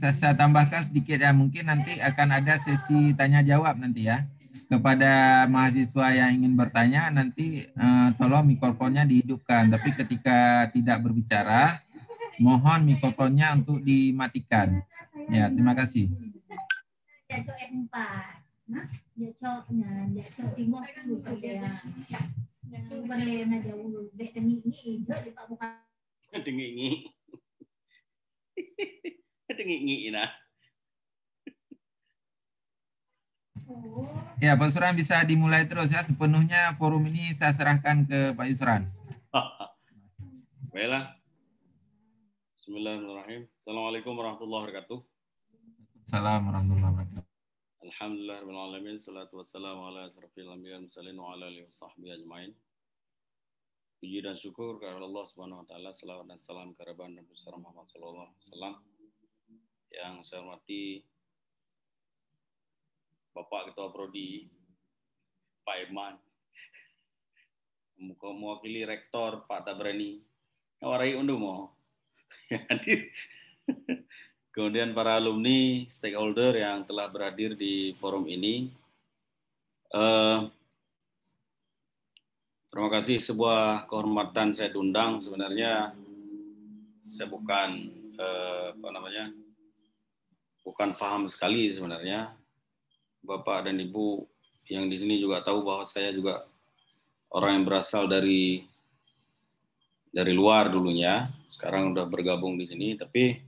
Saya tambahkan sedikit ya, mungkin nanti akan ada sesi tanya jawab nanti ya. Kepada mahasiswa yang ingin bertanya, nanti tolong mikrofonnya dihidupkan. Tapi ketika tidak berbicara, mohon mikrofonnya untuk dimatikan. Ya, terima kasih. Ya, Pak Yusran bisa dimulai terus ya. Sepenuhnya forum ini saya serahkan ke Pak Yusran. Baiklah. Bismillahirrahmanirrahim. Assalamualaikum warahmatullahi wabarakatuh. Assalamualaikum warahmatullahi wabarakatuh. Alhamdulillahirrahmanirrahim. Salatu wassalamu ala asrafil anbiya wal mursalin wa ala alihi washabbihi ajmain. Puji dan syukur kepada Allah Subhanahu wa taala, selawat dan salam kepada Nabi Muhammad sallallahu alaihi wasallam. Yang saya hormati Bapak Ketua Prodi, Pak Irman, mewakili Rektor Pak Tabrani, warai undu mau hadir. Kemudian para alumni, stakeholder yang telah berhadir di forum ini. Terima kasih, sebuah kehormatan saya diundang. Sebenarnya saya bukan bukan paham sekali sebenarnya. Bapak dan Ibu yang di sini juga tahu bahwa saya juga orang yang berasal dari luar dulunya. Sekarang udah bergabung di sini, tapi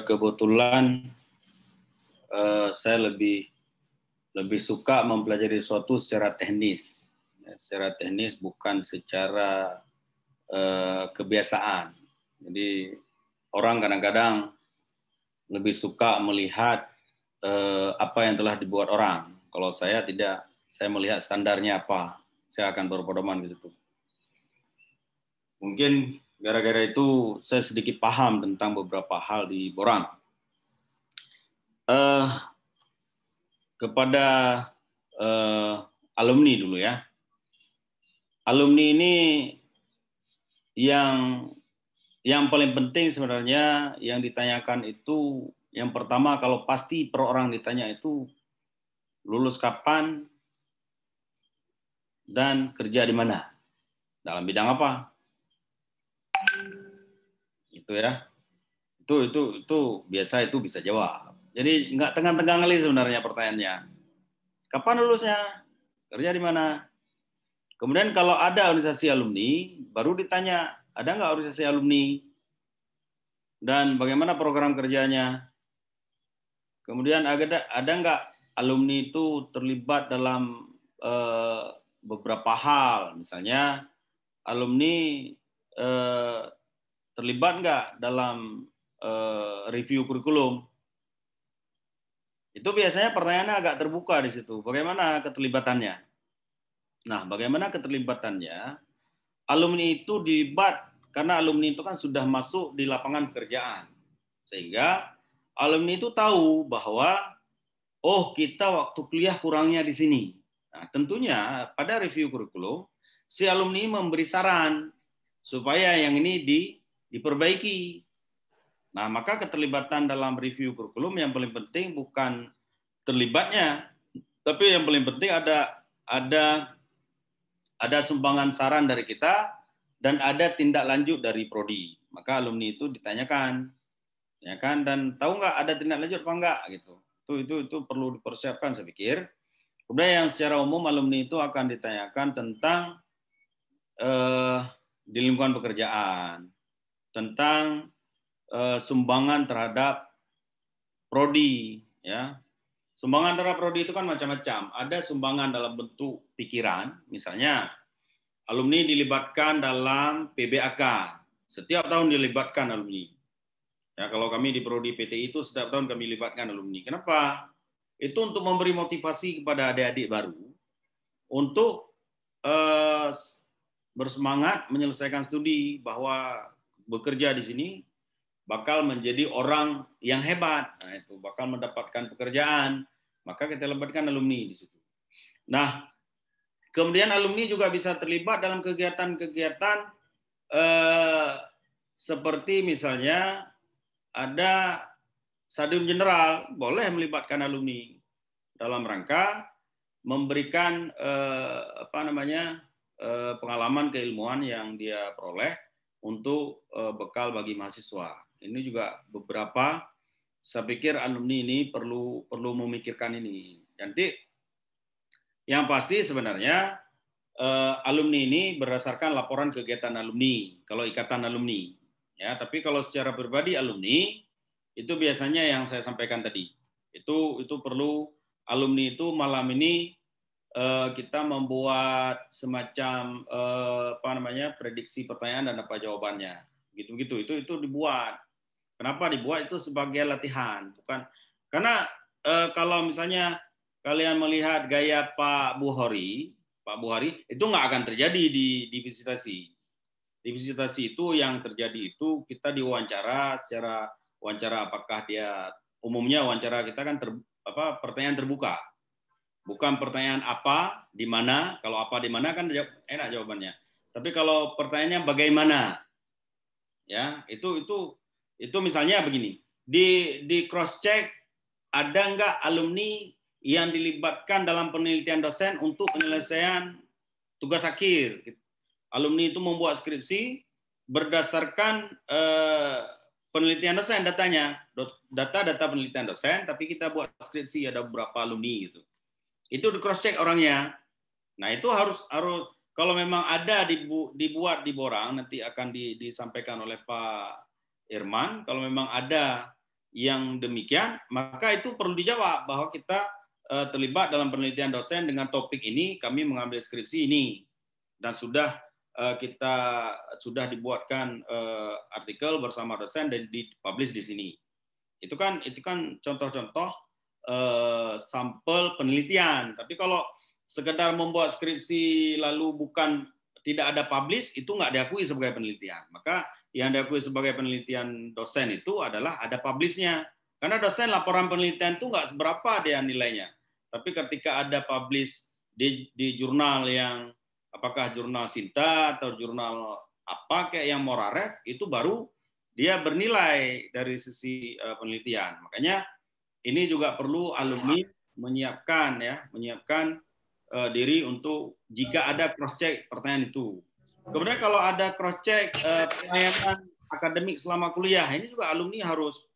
kebetulan saya lebih suka mempelajari sesuatu secara teknis. Secara teknis, bukan secara kebiasaan. Jadi orang kadang-kadang lebih suka melihat apa yang telah dibuat orang. Kalau saya tidak, saya melihat standarnya apa. Saya akan berpedoman di situ. Mungkin gara-gara itu saya sedikit paham tentang beberapa hal di Borang. Kepada alumni dulu ya. Alumni ini yang paling penting sebenarnya yang ditanyakan itu, yang pertama kalau pasti per orang ditanya itu lulus kapan dan kerja di mana, dalam bidang apa, itu ya. Itu biasa, itu bisa jawab. Jadi nggak tegang-tegang kali sebenarnya pertanyaannya. Kapan lulusnya? Kerja di mana? Kemudian kalau ada organisasi alumni, baru ditanya, ada nggak organisasi alumni? Dan bagaimana program kerjanya? Kemudian ada nggak alumni itu terlibat dalam beberapa hal? Misalnya alumni terlibat nggak dalam review kurikulum? Itu biasanya pertanyaannya agak terbuka di situ. Bagaimana keterlibatannya? Nah, bagaimana keterlibatannya? Alumni itu dilibat karena alumni itu kan sudah masuk di lapangan pekerjaan. Sehingga alumni itu tahu bahwa, oh kita waktu kuliah kurangnya di sini. Nah, tentunya pada review kurikulum, si alumni memberi saran supaya yang ini diperbaiki. Nah, maka keterlibatan dalam review kurikulum yang paling penting bukan terlibatnya, tapi yang paling penting ada sumbangan saran dari kita dan ada tindak lanjut dari prodi. Maka alumni itu ditanyakan, ya kan, dan tahu nggak ada tindak lanjut apa enggak gitu. Itu perlu dipersiapkan saya pikir. Kemudian yang secara umum alumni itu akan ditanyakan tentang di lingkungan pekerjaan, tentang sumbangan terhadap prodi, ya. Sumbangan terhadap prodi itu kan macam-macam. Ada sumbangan dalam bentuk pikiran, misalnya alumni dilibatkan dalam PBAK. Setiap tahun dilibatkan alumni. Ya, kalau kami di prodi PTI itu setiap tahun kami libatkan alumni. Kenapa? Itu untuk memberi motivasi kepada adik-adik baru untuk bersemangat menyelesaikan studi, bahwa bekerja di sini bakal menjadi orang yang hebat. Nah, itu bakal mendapatkan pekerjaan. Maka kita libatkan alumni di situ. Nah, kemudian alumni juga bisa terlibat dalam kegiatan-kegiatan seperti misalnya ada stadium general, boleh melibatkan alumni dalam rangka memberikan pengalaman keilmuan yang dia peroleh untuk bekal bagi mahasiswa. Ini juga beberapa, saya pikir alumni ini perlu memikirkan ini. Jadi yang pasti sebenarnya alumni ini berdasarkan laporan kegiatan alumni, kalau ikatan alumni. Ya, tapi kalau secara pribadi alumni itu biasanya yang saya sampaikan tadi. Itu perlu alumni itu malam ini kita membuat semacam prediksi pertanyaan dan apa jawabannya. Gitu-gitu itu dibuat. Kenapa dibuat? Itu sebagai latihan, bukan karena kalau misalnya kalian melihat gaya Pak Buhori itu nggak akan terjadi di visitasi. Di visitasi itu yang terjadi itu kita diwawancara secara wawancara, apakah dia umumnya wawancara kita kan pertanyaan terbuka. Bukan pertanyaan apa, di mana. Kalau apa di mana kan enak jawabannya. Tapi kalau pertanyaannya bagaimana? Ya, itu misalnya begini. Di cross check ada nggak alumni yang dilibatkan dalam penelitian dosen untuk penyelesaian tugas akhir. Alumni itu membuat skripsi berdasarkan penelitian dosen, datanya, data penelitian dosen, tapi kita buat skripsi ada beberapa alumni gitu. Itu di cross check orangnya. Nah itu harus kalau memang ada dibuat di borang, nanti akan disampaikan oleh Pak Irman. Kalau memang ada yang demikian, maka itu perlu dijawab bahwa kita terlibat dalam penelitian dosen dengan topik ini, kami mengambil skripsi ini, dan sudah dibuatkan artikel bersama dosen dan dipublish di sini. Itu kan contoh-contoh sampel penelitian. Tapi kalau sekedar membuat skripsi lalu tidak ada publish, itu nggak diakui sebagai penelitian. Maka yang diakui sebagai penelitian dosen itu adalah ada publishnya. Karena dosen laporan penelitian itu nggak seberapa dia nilainya. Tapi ketika ada publish di jurnal yang apakah jurnal Sinta atau jurnal apa kayak yang Moraref, itu baru dia bernilai dari sisi penelitian. Makanya ini juga perlu alumni menyiapkan diri untuk jika ada cross check pertanyaan itu. Kemudian kalau ada cross check pertanyaan akademik selama kuliah, ini juga alumni harus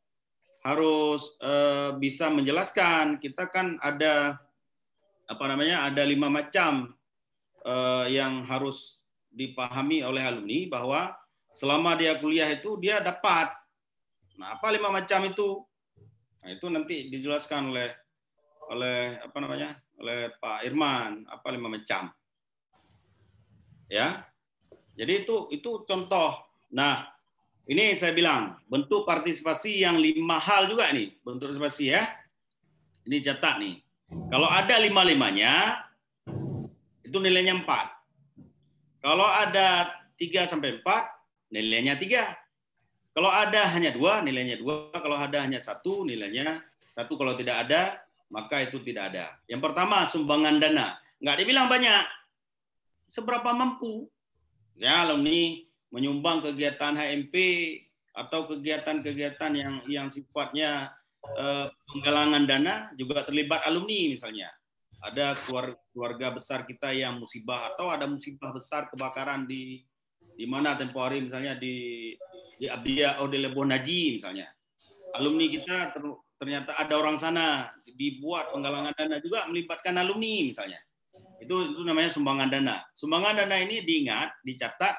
bisa menjelaskan. Kita kan ada ada 5 macam yang harus dipahami oleh alumni bahwa selama dia kuliah itu dia dapat. Nah, apa 5 macam itu? Nah, itu nanti dijelaskan oleh Pak Irman, apa 5 macam. Ya. Jadi itu contoh. Nah, ini saya bilang bentuk partisipasi yang 5 hal juga nih, bentuk partisipasi ya. Ini catat nih. Kalau ada 5-5-nya itu nilainya 4. Kalau ada 3 sampai 4, nilainya 3. Kalau ada hanya 2, nilainya 2. Kalau ada hanya 1, nilainya 1. Kalau tidak ada, maka itu tidak ada. Yang pertama, sumbangan dana. Nggak dibilang banyak. Seberapa mampu. Ya, alumni menyumbang kegiatan HMP atau kegiatan-kegiatan yang sifatnya penggalangan dana, juga terlibat alumni misalnya. Ada keluarga besar kita yang musibah, atau ada musibah besar kebakaran di mana tempoh hari, misalnya di Abdiya Odelebo Naji misalnya. Alumni kita ternyata ada orang sana, dibuat penggalangan dana juga melibatkan alumni misalnya. Itu namanya sumbangan dana. Sumbangan dana ini diingat, dicatat,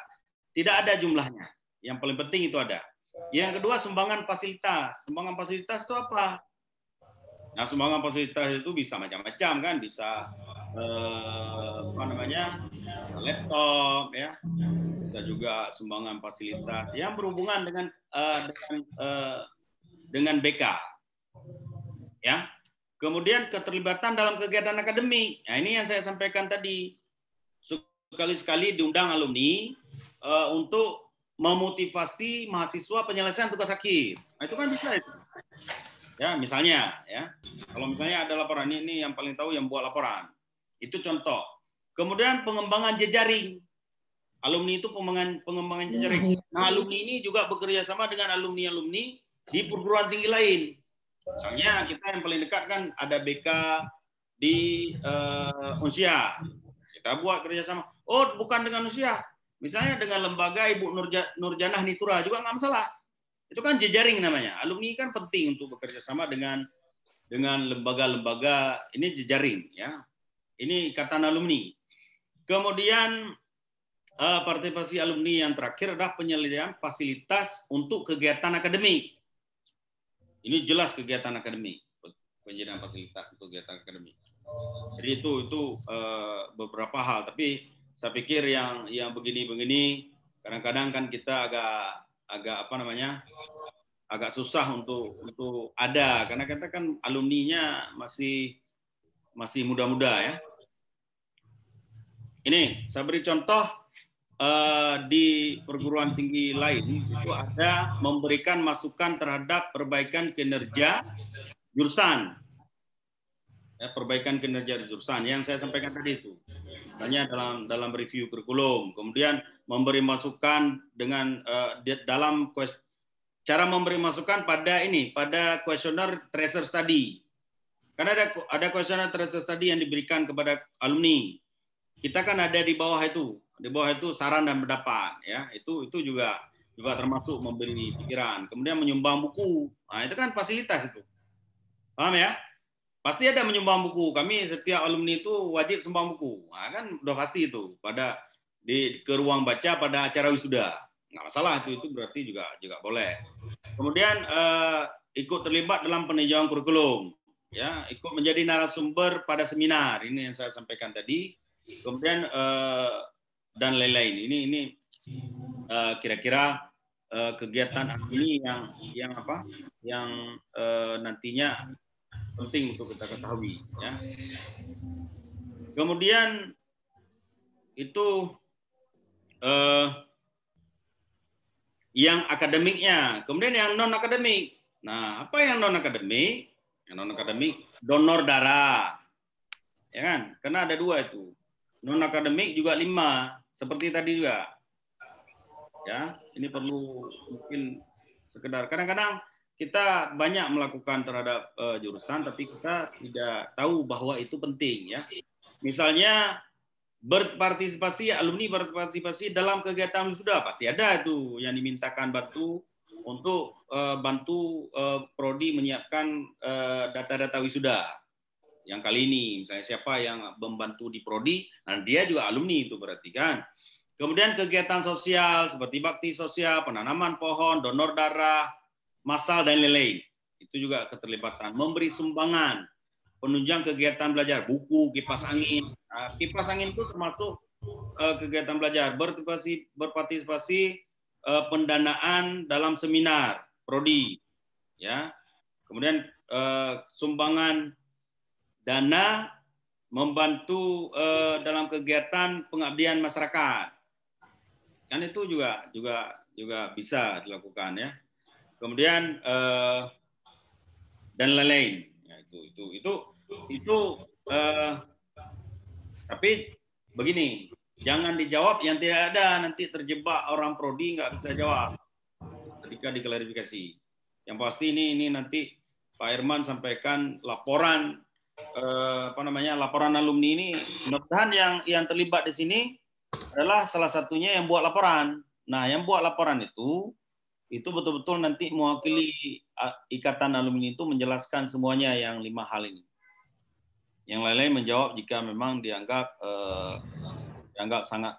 tidak ada jumlahnya. Yang paling penting itu ada. Yang kedua, sumbangan fasilitas. Sumbangan fasilitas itu apa? Nah, sumbangan fasilitas itu bisa macam-macam kan, bisa laptop ya, bisa juga sumbangan fasilitas yang berhubungan dengan BK ya. Kemudian keterlibatan dalam kegiatan akademik. Nah, ini yang saya sampaikan tadi. Sekali-sekali diundang alumni untuk memotivasi mahasiswa penyelesaian tugas akhir. Nah, itu kan bisa itu. Ya, misalnya ya. Kalau misalnya ada laporan ini yang paling tahu yang buat laporan. Itu contoh. Kemudian pengembangan jejaring. Alumni itu pengembangan jejaring. Nah, alumni ini juga bekerja sama dengan alumni-alumni di perguruan tinggi lain. Misalnya kita yang paling dekat kan ada BK di Unsia. Kita buat kerjasama. Oh, bukan dengan Unsia. Misalnya dengan lembaga Ibu Nurjanah Nitura juga nggak masalah. Itu kan jejaring namanya. Alumni kan penting untuk bekerja sama dengan lembaga-lembaga, ini jejaring ya. Ini ikatan alumni. Kemudian partisipasi alumni yang terakhir adalah penyediaan fasilitas untuk kegiatan akademik. Ini jelas kegiatan akademik, penyediaan fasilitas untuk kegiatan akademik. Jadi itu beberapa hal, tapi saya pikir yang begini-begini kadang-kadang kan kita agak apa namanya, agak susah untuk ada, karena kita kan alumninya masih muda-muda ya. Ini saya beri contoh di perguruan tinggi lain itu ada memberikan masukan terhadap perbaikan kinerja jurusan. Ya, perbaikan kinerja jurusan yang saya sampaikan tadi itu. Misalnya dalam review kurikulum, kemudian memberi masukan dengan dalam cara memberi masukan pada kuesioner tracer study. Karena ada kuesioner tracer study yang diberikan kepada alumni. Kita kan ada di bawah itu. Di bawah itu saran dan pendapat ya. Itu juga termasuk memberi pikiran. Kemudian menyumbang buku. Nah, itu kan fasilitas itu. Paham ya? Pasti ada menyumbang buku. Kami setiap alumni itu wajib sumbang buku. Nah, kan udah pasti itu ke ruang baca pada acara wisuda. Nggak masalah itu berarti juga boleh. Kemudian ikut terlibat dalam peninjauan kurikulum, ya, ikut menjadi narasumber pada seminar. Ini yang saya sampaikan tadi. Kemudian dan lain-lain. Ini kira-kira kegiatan ini yang nantinya penting untuk kita ketahui ya. Kemudian itu yang akademiknya, kemudian yang non akademik. Nah, apa yang non akademik? Yang non akademik donor darah, ya kan? Karena ada 2 itu. Non akademik juga 5, seperti tadi juga. Ya, ini perlu mungkin sekedar kadang-kadang kita banyak melakukan terhadap jurusan, tapi kita tidak tahu bahwa itu penting ya. Misalnya alumni berpartisipasi dalam kegiatan wisuda, pasti ada itu yang dimintakan untuk bantu prodi menyiapkan data-data wisuda. Yang kali ini misalnya siapa yang membantu di prodi, nah dia juga alumni itu berarti kan. Kemudian kegiatan sosial seperti bakti sosial, penanaman pohon, donor darah massal dan lain-lain. Itu juga keterlibatan. Memberi sumbangan, penunjang kegiatan belajar, buku, kipas angin. Nah, kipas angin itu termasuk kegiatan belajar. Berpartisipasi pendanaan dalam seminar, prodi. Ya. Kemudian sumbangan dana membantu dalam kegiatan pengabdian masyarakat. Kan itu juga bisa dilakukan ya. Kemudian dan lain-lain. Ya, itu tapi begini, jangan dijawab yang tidak ada, nanti terjebak orang prodi nggak bisa jawab ketika diklarifikasi. Yang pasti ini nanti Pak Herman sampaikan laporan laporan alumni ini. Mudah-mudahan yang terlibat di sini adalah salah satunya yang buat laporan. Nah, yang buat laporan itu betul-betul nanti mewakili ikatan alumni itu menjelaskan semuanya yang 5 hal ini. Yang lain-lain menjawab jika memang dianggap sangat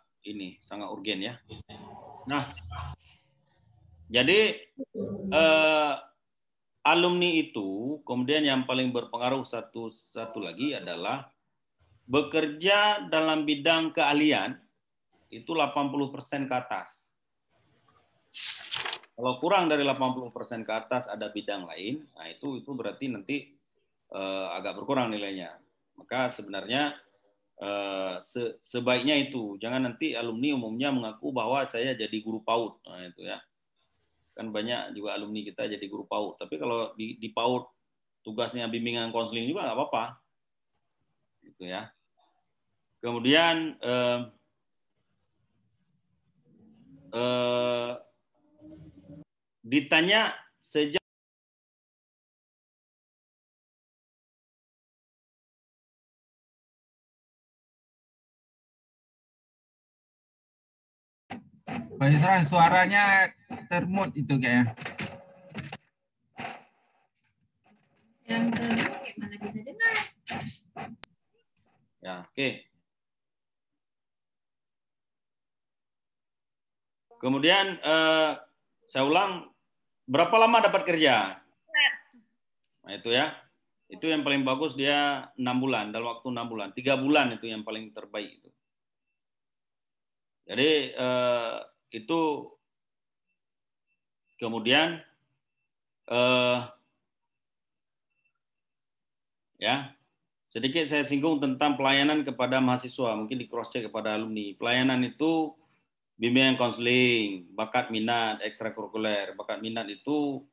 urgen ya. Nah, jadi alumni itu kemudian yang paling berpengaruh satu lagi adalah bekerja dalam bidang keahlian itu 80% ke atas. Kalau kurang dari 80% ke atas ada bidang lain, nah itu berarti nanti agak berkurang nilainya. Maka sebenarnya sebaiknya itu. Jangan nanti alumni umumnya mengaku bahwa saya jadi guru PAUD. Nah, itu ya. Kan banyak juga alumni kita jadi guru PAUD. Tapi kalau di PAUD tugasnya bimbingan konseling juga nggak apa-apa. Gitu ya. Kemudian ditanya sejak Pak Yusran, suaranya termut itu kayaknya. Yang termut gimana bisa dengar? ya, oke. Kemudian saya ulang, berapa lama dapat kerja? Nah, itu ya. Itu yang paling bagus dia 6 bulan, dalam waktu 6 bulan. 3 bulan itu yang paling terbaik. Jadi itu kemudian ya sedikit saya singgung tentang pelayanan kepada mahasiswa, mungkin di cross check kepada alumni. Pelayanan itu bimbingan konseling, bakat minat, ekstrakurikuler. Bakat minat itu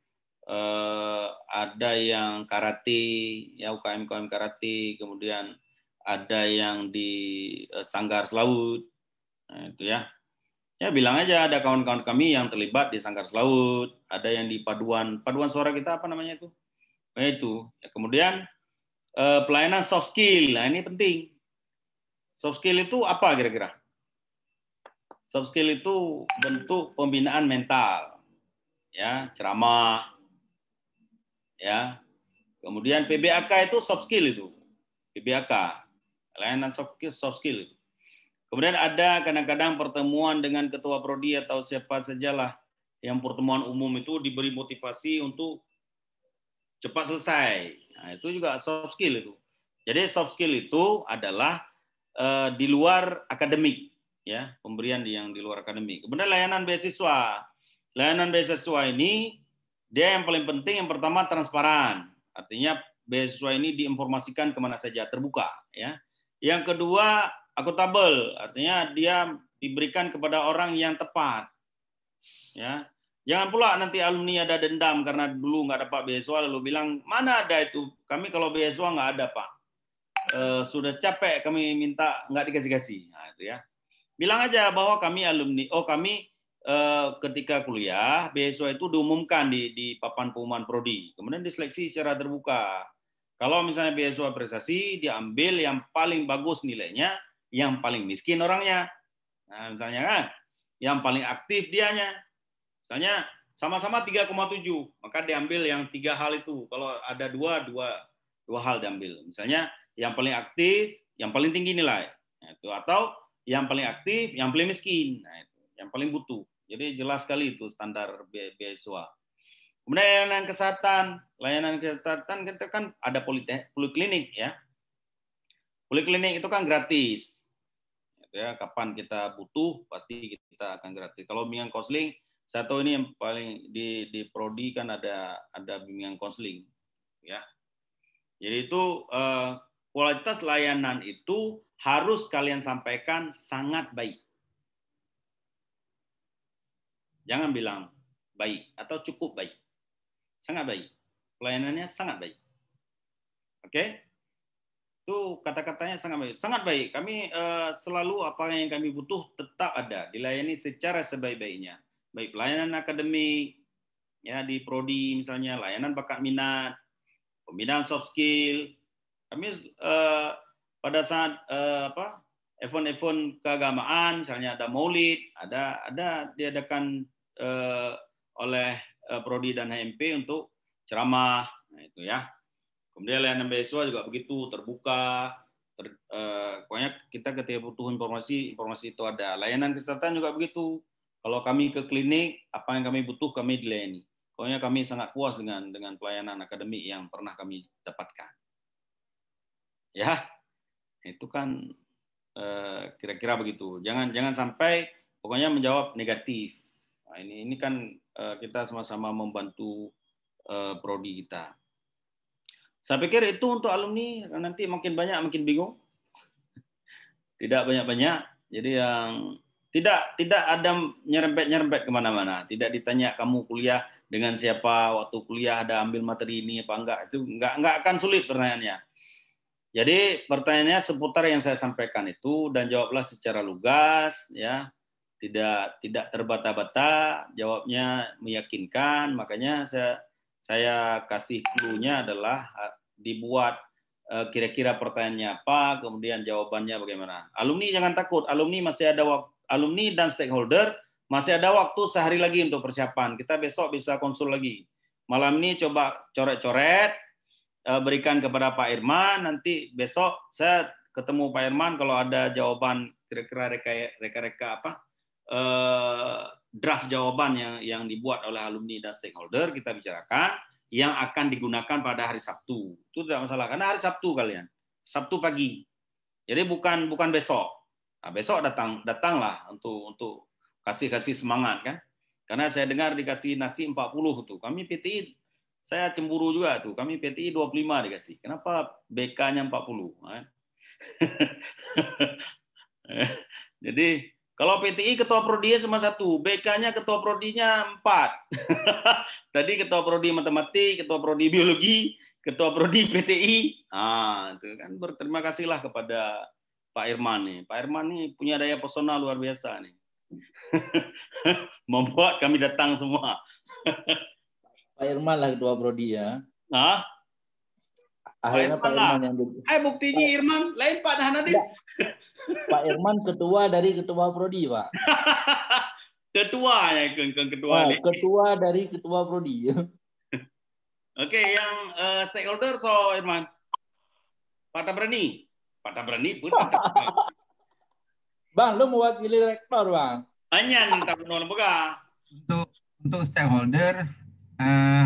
ada yang karate, ya UKM karate, kemudian ada yang di Sanggar Selaut. Nah, itu ya. Ya bilang aja ada kawan-kawan kami yang terlibat di Sanggar Selaut, ada yang di paduan suara kita apa namanya itu? Nah, itu. Ya, kemudian pelayanan soft skill. Nah, ini penting. Soft skill itu apa kira-kira? Soft skill itu bentuk pembinaan mental. Ya, ceramah. Ya. Kemudian PBAK itu soft skill itu. PBAK. Pelayanan soft skill itu. Kemudian ada kadang-kadang pertemuan dengan ketua prodi atau siapa sajalah yang pertemuan umum itu diberi motivasi untuk cepat selesai. Nah, itu juga soft skill itu. Jadi soft skill itu adalah di luar akademik, ya, pemberian yang di luar akademik. Kemudian layanan beasiswa. Layanan beasiswa ini dia yang paling penting yang pertama transparan. Artinya beasiswa ini diinformasikan kemana saja, terbuka, ya. Yang kedua akuntabel, artinya dia diberikan kepada orang yang tepat. Ya, jangan pula nanti alumni ada dendam karena dulu nggak dapat beasiswa lalu bilang mana ada itu, kami kalau beasiswa nggak ada Pak, sudah capek kami minta nggak dikasih-kasih. Nah, itu ya. Bilang aja bahwa kami alumni, kami ketika kuliah beasiswa itu diumumkan di papan pengumuman prodi, kemudian diseleksi secara terbuka. Kalau misalnya beasiswa prestasi diambil yang paling bagus nilainya, yang paling miskin orangnya. Nah, misalnya kan, yang paling aktif dianya. Misalnya sama-sama 3,7, maka diambil yang 3 hal itu. Kalau ada dua hal diambil. Misalnya yang paling aktif, yang paling tinggi nilai. Nah, itu. Atau yang paling aktif, yang paling miskin. Nah, itu. Yang paling butuh. Jadi jelas sekali itu standar beasiswa. Kemudian layanan kesehatan kita kan ada poliklinik, ya. Poliklinik itu kan gratis. Ya, kapan kita butuh pasti kita akan gratis. Kalau bimbingan konseling, saya tahu ini yang paling di prodi kan ada bimbingan konseling, ya. Jadi itu kualitas layanan itu harus kalian sampaikan sangat baik. Jangan bilang baik atau cukup baik. Sangat baik. Pelayanannya sangat baik. Oke? Itu kata-katanya sangat baik. Sangat baik. Kami selalu apa yang kami butuh tetap ada, dilayani secara sebaik-baiknya. Baik pelayanan akademik, ya di prodi misalnya, layanan bakat minat, pembinaan soft skill. Kami pada saat event-event keagamaan, misalnya ada Maulid, ada diadakan oleh prodi dan HMP untuk ceramah, nah itu ya. Kemudian layanan beasiswa juga begitu, terbuka. Pokoknya kita ketika butuh informasi itu ada. Layanan kesehatan juga begitu. Kalau kami ke klinik, apa yang kami butuh kami dilayani. Pokoknya kami sangat puas dengan pelayanan akademik yang pernah kami dapatkan. Ya, itu kan kira-kira begitu. Jangan sampai pokoknya menjawab negatif. Nah, ini kan kita sama-sama membantu prodi kita. Saya pikir itu untuk alumni, nanti makin banyak makin bingung. Tidak banyak-banyak. Jadi yang tidak ada nyerempet kemana-mana. Tidak ditanya kamu kuliah dengan siapa, waktu kuliah ada ambil materi ini apa enggak. Itu enggak akan sulit pertanyaannya. Jadi pertanyaannya seputar yang saya sampaikan itu dan jawablah secara lugas, ya, tidak terbata-bata, jawabnya meyakinkan. Makanya saya kasih clue-nya adalah dibuat kira-kira pertanyaannya apa, kemudian jawabannya bagaimana. Alumni jangan takut, alumni masih ada waktu, alumni dan stakeholder masih ada waktu sehari lagi untuk persiapan. Kita besok bisa konsul lagi. Malam ini coba coret-coret, berikan kepada Pak Irman, nanti besok saya ketemu Pak Irman kalau ada jawaban kira-kira reka-reka apa draft jawaban yang dibuat oleh alumni dan stakeholder, kita bicarakan yang akan digunakan pada hari Sabtu. Itu tidak masalah karena hari Sabtu kalian, Sabtu pagi. Jadi bukan besok. Nah, besok datanglah untuk kasih semangat kan. Karena saya dengar dikasih nasi 40 tuh. Kami PTI saya cemburu juga tuh. Kami PTI 25 dikasih. Kenapa BK-nya 40? Jadi kalau PTI ketua prodi cuma 1, BK-nya ketua prodinya 4. Tadi ketua prodi matematik, ketua prodi biologi, ketua prodi PTI. Itu kan berterima kasihlah kepada Pak Irman nih. Pak Irman nih punya daya pesona luar biasa nih. Membuat kami datang semua. Pak Irman lah ketua prodi ya. Pak Akhirnya Irman Pak Irman yang buktinya Irman, lain Pak Dahanadin. Pak Irman ketua dari ketua prodi, Pak. Ketua ya, ketua. Ketua dari ketua prodi. Oke, yang stakeholder so Irman. Pak Tabrani pun. Bang, lu mewakili rektor, Bang. Hanya minta penolong buka. Untuk stakeholder,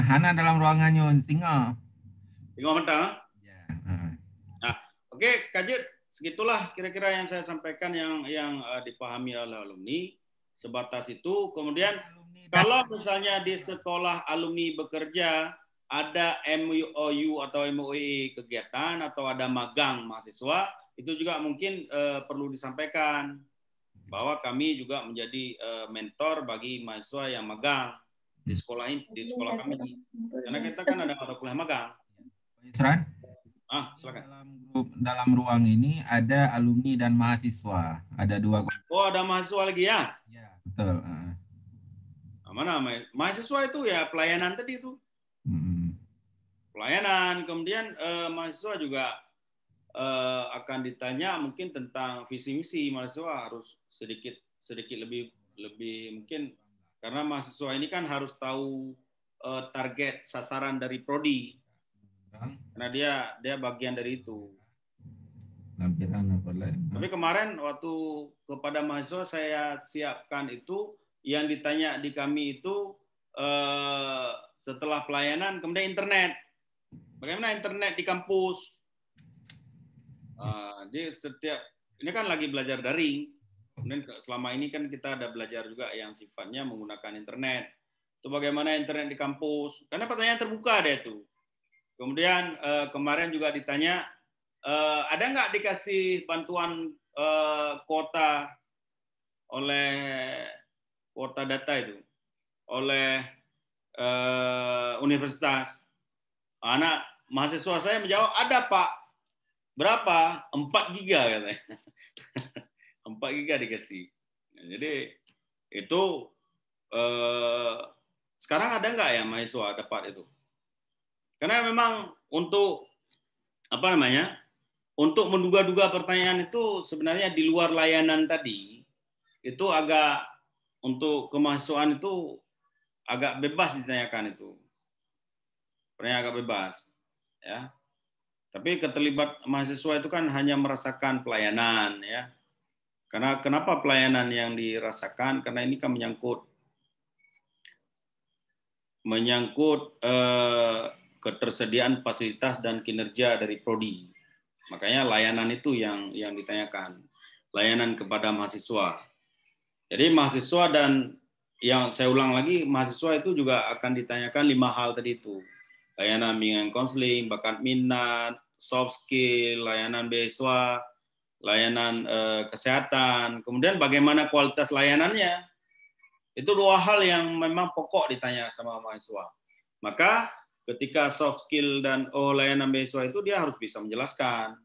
Hana dalam ruangannya singa. Singa mentah. Ya. Nah, oke, Kajut, segitulah kira-kira yang saya sampaikan yang dipahami oleh alumni. Sebatas itu. Kemudian kalau misalnya di sekolah alumni bekerja ada MOU atau MOE kegiatan atau ada magang mahasiswa, itu juga mungkin perlu disampaikan bahwa kami juga menjadi mentor bagi mahasiswa yang magang di sekolah kami. Karena kita kan ada mata kuliah magang. Isran? Silakan. Dalam ruang ini ada alumni dan mahasiswa. Ada 2. Oh, ada mahasiswa lagi ya? Ya, betul. Mana mahasiswa itu ya pelayanan tadi itu. Pelayanan, kemudian mahasiswa juga akan ditanya mungkin tentang visi misi. Mahasiswa harus sedikit lebih mungkin karena mahasiswa ini kan harus tahu target sasaran dari prodi. Karena dia bagian dari itu. Tapi kemarin waktu kepada mahasiswa saya siapkan itu yang ditanya di kami itu setelah pelayanan kemudian internet. Bagaimana internet di kampus? Jadi ini kan lagi belajar daring. Kemudian selama ini kan kita ada belajar juga yang sifatnya menggunakan internet. Itu bagaimana internet di kampus? Karena pertanyaan terbuka deh itu. Kemudian kemarin juga ditanya, ada nggak dikasih bantuan kuota oleh kuota data itu oleh universitas? Anak mahasiswa saya menjawab, ada Pak. Berapa? 4 giga katanya. 4 giga dikasih. Jadi itu sekarang ada nggak ya mahasiswa dapat itu? Karena memang untuk untuk menduga-duga pertanyaan itu sebenarnya di luar layanan tadi itu agak untuk kemahasiswaan itu agak bebas ditanyakan itu. Pertanyaan agak bebas, ya. Tapi keterlibat mahasiswa itu kan hanya merasakan pelayanan, ya. Karena kenapa pelayanan yang dirasakan? Karena ini kan menyangkut ketersediaan fasilitas dan kinerja dari prodi. Makanya layanan itu yang ditanyakan. Layanan kepada mahasiswa. Jadi mahasiswa dan yang saya ulang lagi, mahasiswa itu juga akan ditanyakan 5 hal tadi itu. Layanan bimbingan konseling, bakat minat, soft skill, layanan beasiswa, layanan kesehatan, kemudian bagaimana kualitas layanannya. Itu dua hal yang memang pokok ditanya sama mahasiswa. Maka ketika soft skill dan layanan beasiswa itu dia harus bisa menjelaskan.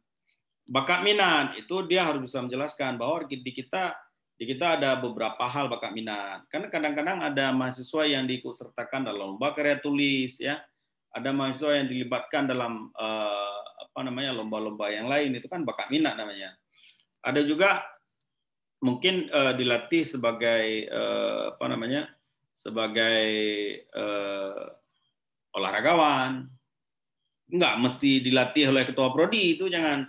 Bakat minat itu dia harus bisa menjelaskan bahwa di kita ada beberapa hal bakat minat. Karena kadang-kadang ada mahasiswa yang diikutsertakan dalam lomba karya tulis, ya. Ada mahasiswa yang dilibatkan dalam lomba-lomba yang lain, itu kan bakat minat namanya. Ada juga mungkin dilatih sebagai olahragawan. Enggak mesti dilatih oleh ketua prodi, itu jangan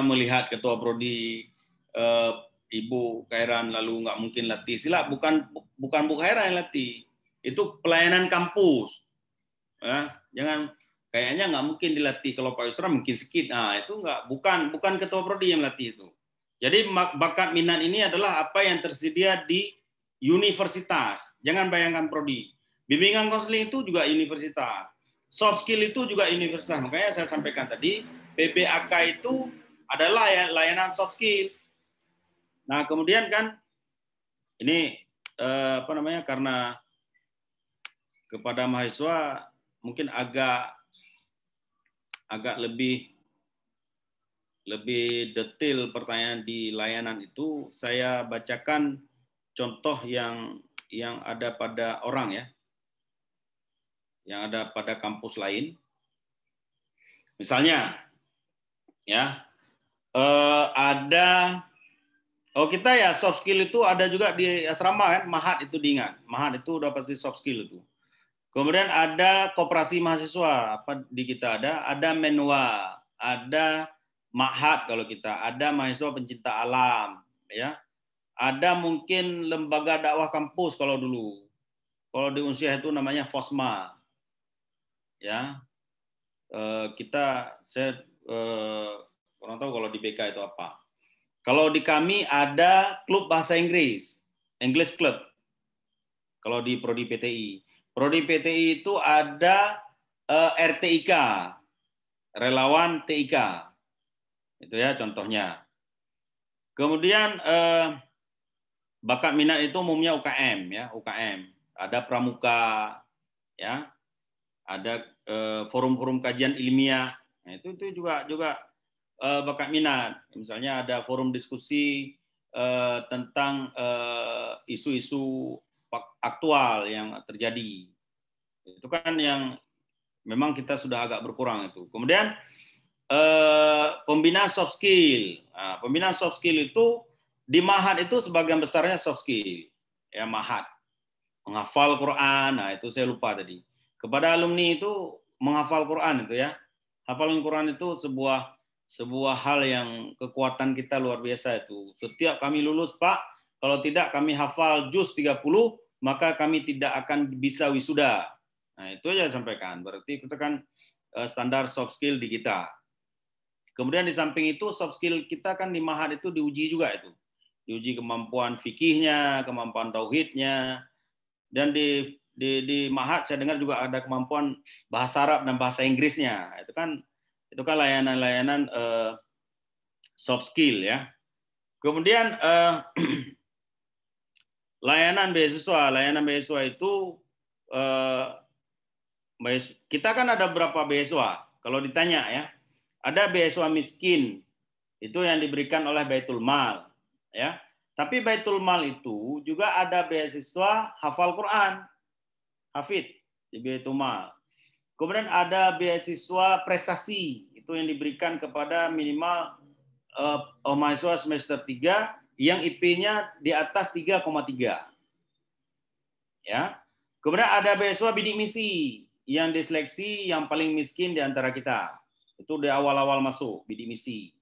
melihat ketua prodi Ibu Khairan lalu nggak mungkin latih silat. Bukan Bu Khairan yang latih, itu pelayanan kampus. Ya, jangan kayaknya nggak mungkin dilatih, kalau Pak Yusra mungkin sedikit. Nah, itu bukan ketua prodi yang latih itu. Jadi bakat minat ini adalah apa yang tersedia di universitas. Jangan bayangkan prodi. Bimbingan konseling itu juga universitas. Soft skill itu juga universitas. Makanya saya sampaikan tadi, PPAK itu adalah layanan soft skill. Nah, kemudian kan ini karena kepada mahasiswa mungkin agak lebih detail pertanyaan di layanan itu, saya bacakan contoh yang ada pada orang, ya, yang ada pada kampus lain. Misalnya, ya, ada kita ya soft skill itu ada juga di asrama, kan, Mahat itu diingat. Mahat itu udah pasti soft skill itu. Kemudian ada koperasi mahasiswa, apa di kita ada menwa, ada Mahat kalau kita, ada mahasiswa pencinta alam, ya. Ada mungkin lembaga dakwah kampus kalau dulu. Kalau di Unsyah itu namanya Fosma. Ya. Saya kurang tahu kalau di BK itu apa. Kalau di kami ada klub bahasa Inggris, English Club. Kalau di Prodi PTI. Prodi PTI itu ada RTIK, relawan TIK. Itu ya contohnya. Kemudian bakat minat itu umumnya UKM, ya, UKM. Ada pramuka, ya. Ada forum-forum kajian ilmiah. Nah, itu juga bakat minat. Misalnya ada forum diskusi tentang isu-isu aktual yang terjadi. Itu kan yang memang kita sudah agak berkurang itu. Kemudian pembinaan soft skill. Nah, pembinaan soft skill itu di Mahat itu sebagian besarnya soft skill. Ya, Mahat. Menghafal Quran. Nah, itu saya lupa tadi. Kepada alumni itu menghafal Quran itu, ya. Hafalan Quran itu sebuah hal yang kekuatan kita luar biasa itu. Setiap kami lulus, Pak, kalau tidak kami hafal juz 30, maka kami tidak akan bisa wisuda. Nah, itu aja sampaikan. Berarti itu kan standar soft skill di kita. Kemudian di samping itu soft skill kita kan di Mahat itu diuji juga itu. Diuji kemampuan fikihnya, kemampuan tauhidnya. Dan di Mahat saya dengar juga ada kemampuan bahasa Arab dan bahasa Inggrisnya. Itu kan layanan-layanan soft skill, ya. Kemudian layanan beasiswa itu kita kan ada berapa beasiswa? Kalau ditanya, ya, ada beasiswa miskin itu yang diberikan oleh Baitul Mal, ya. Tapi Baitul Mal itu juga ada beasiswa hafal Quran, hafid di Baitul Mal. Kemudian ada beasiswa prestasi, itu yang diberikan kepada minimal mahasiswa semester 3 yang IP-nya di atas 3,3. Ya. Kemudian ada beasiswa bidik misi yang diseleksi yang paling miskin di antara kita. Itu di awal-awal masuk bidik misi.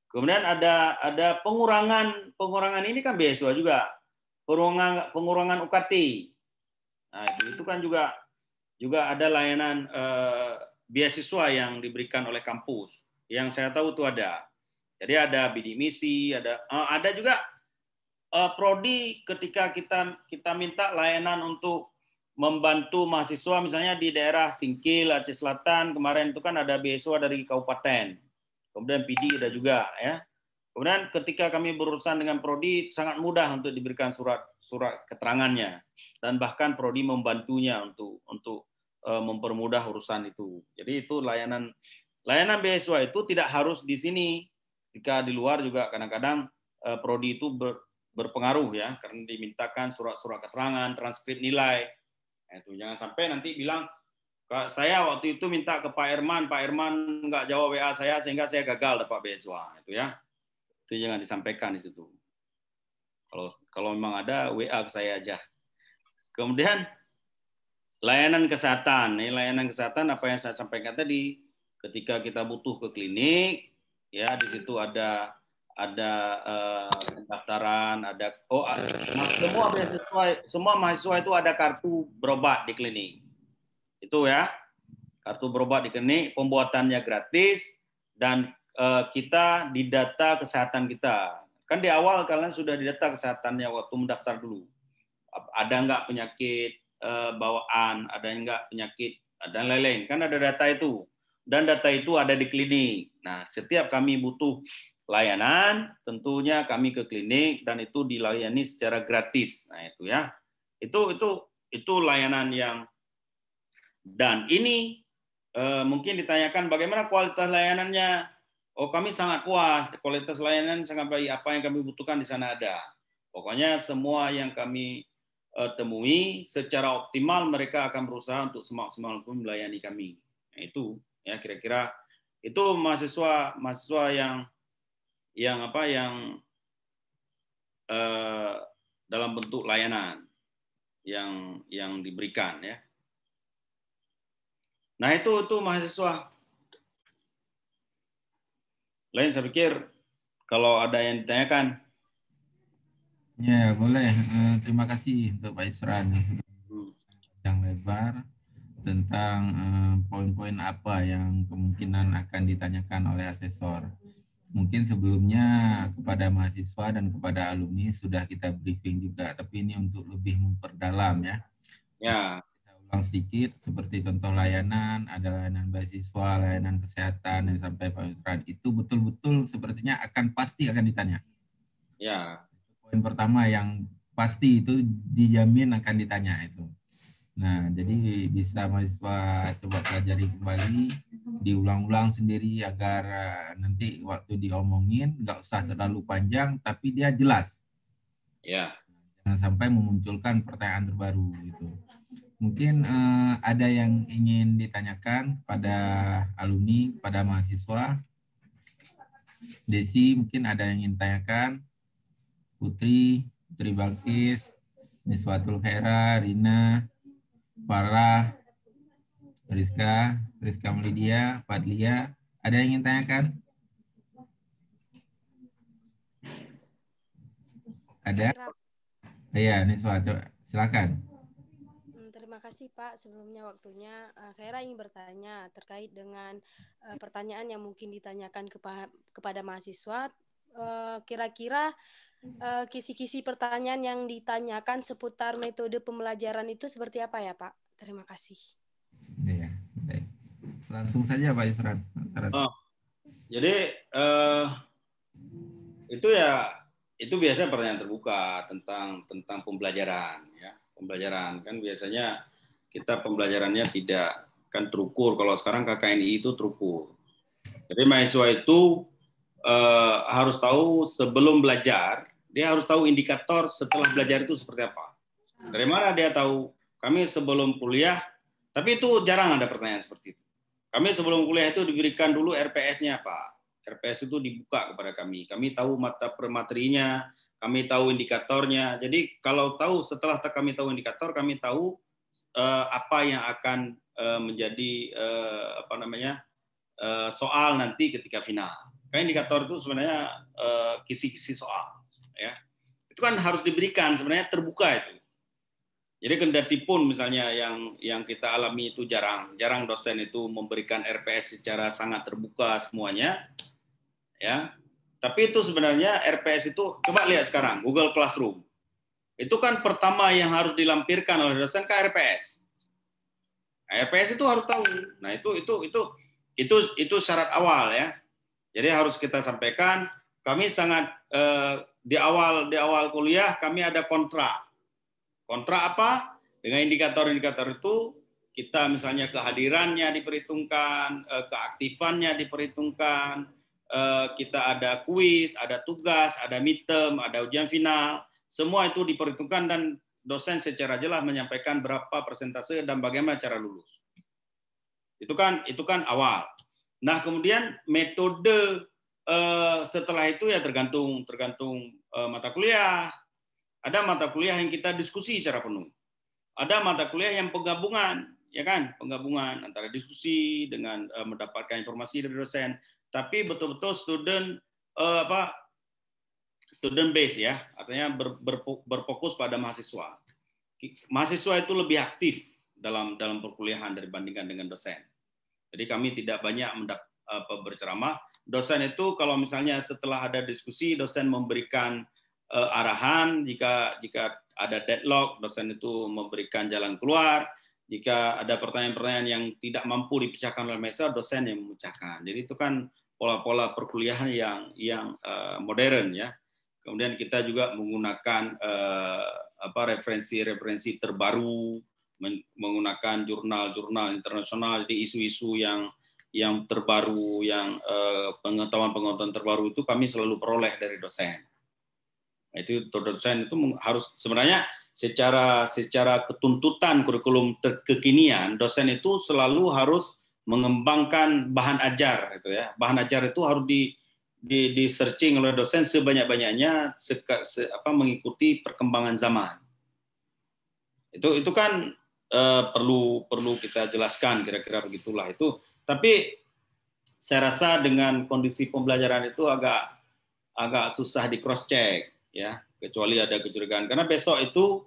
Kemudian ada pengurangan ini kan beasiswa juga. Pengurangan UKT. Nah, itu kan juga ada layanan beasiswa yang diberikan oleh kampus. Yang saya tahu itu ada. Jadi ada bidik misi, ada juga prodi ketika kita minta layanan untuk membantu mahasiswa, misalnya di daerah Singkil, Aceh Selatan, kemarin itu kan ada beasiswa dari kabupaten. Kemudian PD ada juga, ya. Kemudian ketika kami berurusan dengan prodi sangat mudah untuk diberikan surat keterangannya, dan bahkan prodi membantunya untuk mempermudah urusan itu. Jadi itu layanan beasiswa itu tidak harus di sini. Jika di luar juga kadang-kadang prodi itu berpengaruh ya, karena dimintakan surat-surat keterangan, transkrip nilai. Nah, itu jangan sampai nanti bilang saya waktu itu minta ke Pak Irman nggak jawab WA saya sehingga saya gagal dapat beasiswa. Itu ya. Itu jangan disampaikan di situ. Kalau memang ada WA ke saya aja. Kemudian layanan kesehatan. Layanan kesehatan apa yang saya sampaikan tadi, ketika kita butuh ke klinik, ya di situ ada pendaftaran, semua mahasiswa itu ada kartu berobat di klinik. Itu ya. Kartu berobat di klinik, pembuatannya gratis, dan kita didata kesehatan kita. Kan di awal kalian sudah didata kesehatannya waktu mendaftar dulu. Ada nggak penyakit bawaan, ada nggak penyakit, dan lain-lain. Kan ada data itu. Dan data itu ada di klinik. Nah, setiap kami butuh layanan, tentunya kami ke klinik, dan itu dilayani secara gratis. Nah, itu ya. Itu layanan yang, dan ini mungkin ditanyakan bagaimana kualitas layanannya. Oh, kami sangat puas, kualitas layanan sangat baik, apa yang kami butuhkan di sana ada. Pokoknya semua yang kami temui secara optimal, mereka akan berusaha untuk semaksimal mungkin melayani kami. Nah, itu ya kira-kira itu mahasiswa yang dalam bentuk layanan yang diberikan ya. Nah, itu mahasiswa. Lain saya pikir kalau ada yang ditanyakan. Ya, boleh. Terima kasih untuk Pak Isran yang lebar tentang poin-poin apa yang kemungkinan akan ditanyakan oleh asesor. Mungkin sebelumnya kepada mahasiswa dan kepada alumni sudah kita briefing juga, tapi ini untuk lebih memperdalam ya. Ya. Ulang sedikit, seperti contoh layanan, ada layanan beasiswa, layanan kesehatan yang sampai Pak Yusran, itu betul-betul sepertinya pasti akan ditanya. Ya. Poin pertama yang pasti itu dijamin akan ditanya itu. Nah, jadi bisa mahasiswa coba pelajari kembali, diulang-ulang sendiri agar nanti waktu diomongin nggak usah terlalu panjang, tapi dia jelas. Ya. Jangan sampai memunculkan pertanyaan terbaru gitu. Mungkin ada yang ingin ditanyakan pada alumni, pada mahasiswa. Desi mungkin ada yang ingin tanyakan. Putri Balkis, Niswatul Hera, Rina, Farah, Rizka Melidia, Fadlia. Ada yang ingin tanyakan? Ada? Iya, Niswa, coba silakan. Terima kasih Pak sebelumnya waktunya. Khaira ingin bertanya terkait dengan pertanyaan yang mungkin ditanyakan kepada mahasiswa. Kira-kira kisi-kisi pertanyaan yang ditanyakan seputar metode pembelajaran itu seperti apa ya Pak? Terima kasih. Ya, baik. Langsung saja Pak Yusran. Jadi itu biasanya pertanyaan terbuka tentang pembelajaran ya. Pembelajaran kan biasanya kita pembelajarannya tidak kan terukur. Kalau sekarang KKNI itu terukur. Jadi mahasiswa itu harus tahu sebelum belajar, dia harus tahu indikator setelah belajar itu seperti apa. Dari mana dia tahu? Kami sebelum kuliah, tapi itu jarang ada pertanyaan seperti itu. Kami sebelum kuliah itu diberikan dulu RPS-nya Pak. RPS itu dibuka kepada kami. Kami tahu mata materinya, kami tahu indikatornya. Jadi kalau setelah kami tahu indikator, kami tahu apa yang akan menjadi soal nanti ketika final. Karena indikator itu sebenarnya kisi-kisi soal, ya. Itu kan harus diberikan sebenarnya terbuka itu. Jadi kendati pun misalnya yang kita alami itu jarang dosen itu memberikan RPS secara sangat terbuka semuanya, ya. Tapi itu sebenarnya RPS itu, coba lihat sekarang Google Classroom. Itu kan pertama yang harus dilampirkan oleh dosen ke RPS. Nah, RPS itu harus tahu. Nah, itu syarat awal ya. Jadi harus kita sampaikan kami sangat di awal kuliah kami ada kontrak. Kontrak apa? Dengan indikator-indikator itu kita misalnya kehadirannya diperhitungkan, keaktifannya diperhitungkan, kita ada kuis, ada tugas, ada midterm, ada ujian final, semua itu diperhitungkan dan dosen secara jelas menyampaikan berapa persentase dan bagaimana cara lulus. Itu kan awal. Nah, kemudian metode setelah itu ya tergantung mata kuliah. Ada mata kuliah yang kita diskusi secara penuh. Ada mata kuliah yang penggabungan, ya kan? Penggabungan antara diskusi dengan mendapatkan informasi dari dosen. Tapi betul-betul student base ya, artinya berfokus pada mahasiswa. Mahasiswa itu lebih aktif dalam perkuliahan dibandingkan dengan dosen. Jadi kami tidak banyak berceramah. Dosen itu kalau misalnya setelah ada diskusi, dosen memberikan arahan, jika ada deadlock, dosen itu memberikan jalan keluar. Jika ada pertanyaan-pertanyaan yang tidak mampu dipecahkan oleh mahasiswa, dosen yang memecahkan. Jadi itu kan pola-pola perkuliahan yang modern ya. Kemudian kita juga menggunakan referensi terbaru, menggunakan jurnal-jurnal internasional, jadi isu-isu yang terbaru, yang pengetahuan terbaru itu kami selalu peroleh dari dosen. Itu dosen itu harus sebenarnya secara ketuntutan kurikulum kekinian, dosen itu selalu harus mengembangkan bahan ajar itu ya. Bahan ajar itu harus di searching oleh dosen sebanyak-banyaknya mengikuti perkembangan zaman. Itu kan perlu kita jelaskan kira-kira begitulah itu. Tapi saya rasa dengan kondisi pembelajaran itu agak susah di cross check ya, kecuali ada kecurigaan karena besok itu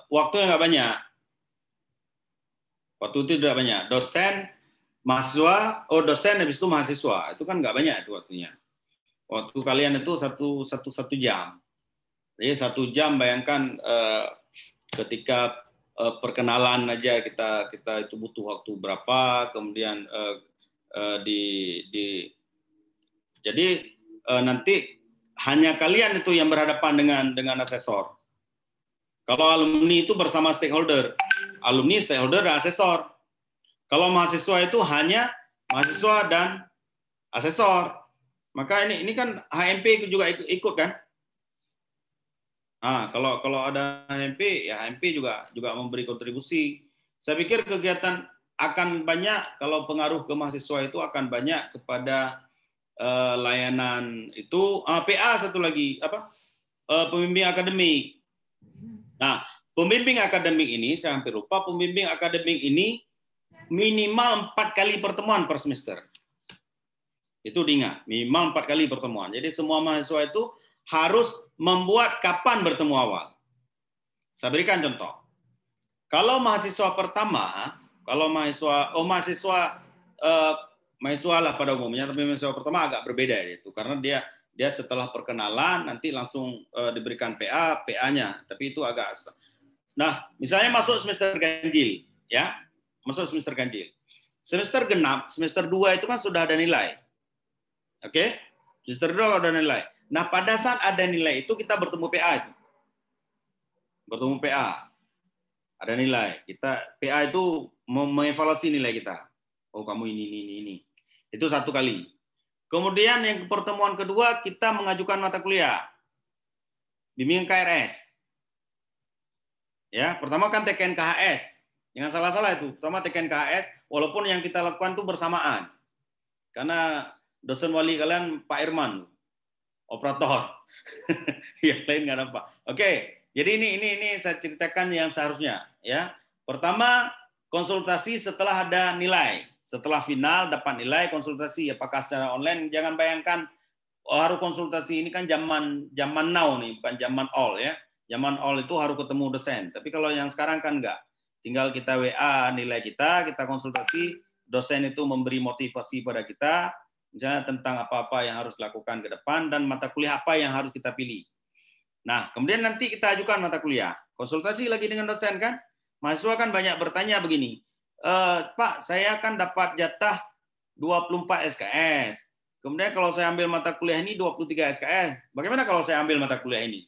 waktunya nggak banyak. Waktu itu tidak banyak. Dosen, mahasiswa, dosen habis itu mahasiswa. Itu kan nggak banyak itu waktunya. Waktu kalian itu satu jam. Jadi 1 jam bayangkan ketika perkenalan aja kita itu butuh waktu berapa, kemudian jadi nanti hanya kalian itu yang berhadapan dengan asesor. Kalau alumni itu bersama stakeholder, dan asesor. Kalau mahasiswa itu hanya mahasiswa dan asesor. Maka ini kan HMP juga ikut kan? Nah, kalau ada HMP, ya HMP juga memberi kontribusi. Saya pikir kegiatan akan banyak kalau pengaruh ke mahasiswa itu akan banyak kepada layanan itu. PA satu lagi pembimbing akademik. Nah, pembimbing akademik ini saya hampir lupa. Pembimbing akademik ini minimal 4 kali pertemuan per semester. Itu diingat, minimal 4 kali pertemuan. Jadi semua mahasiswa itu harus membuat kapan bertemu awal. Saya berikan contoh. Kalau mahasiswa pertama, mahasiswa lah pada umumnya, tapi mahasiswa pertama agak berbeda itu karena dia setelah perkenalan nanti langsung diberikan PA-nya, tapi itu agak. Nah, misalnya masuk semester ganjil, ya, masuk semester ganjil. Semester genap, semester 2 itu kan sudah ada nilai. Oke? Semester 2 ada nilai. Nah, pada saat ada nilai itu kita bertemu PA itu. Bertemu PA. Ada nilai. PA itu mengevaluasi nilai kita. Oh, kamu ini. Itu 1 kali. Kemudian yang pertemuan kedua kita mengajukan mata kuliah. Bimbingan KRS. Ya, pertama kan TKN KHS. Jangan salah-salah itu. Pertama TKN KHS walaupun yang kita lakukan itu bersamaan. Karena dosen wali kalian Pak Irman, operator. Yang lain nggak nampak. Oke, jadi ini saya ceritakan yang seharusnya. Ya, pertama konsultasi setelah ada nilai, setelah final dapat nilai konsultasi. Apakah secara online? Jangan bayangkan harus konsultasi ini kan zaman now nih, bukan zaman all ya. Zaman all itu harus ketemu dosen. Tapi kalau yang sekarang kan enggak. Tinggal kita WA nilai kita konsultasi. Dosen itu memberi motivasi pada kita. Misalnya tentang apa-apa yang harus dilakukan ke depan dan mata kuliah apa yang harus kita pilih. Nah, kemudian nanti kita ajukan mata kuliah. Konsultasi lagi dengan dosen kan? Mahasiswa kan banyak bertanya begini, Pak, saya kan dapat jatah 24 SKS. Kemudian kalau saya ambil mata kuliah ini 23 SKS, bagaimana kalau saya ambil mata kuliah ini?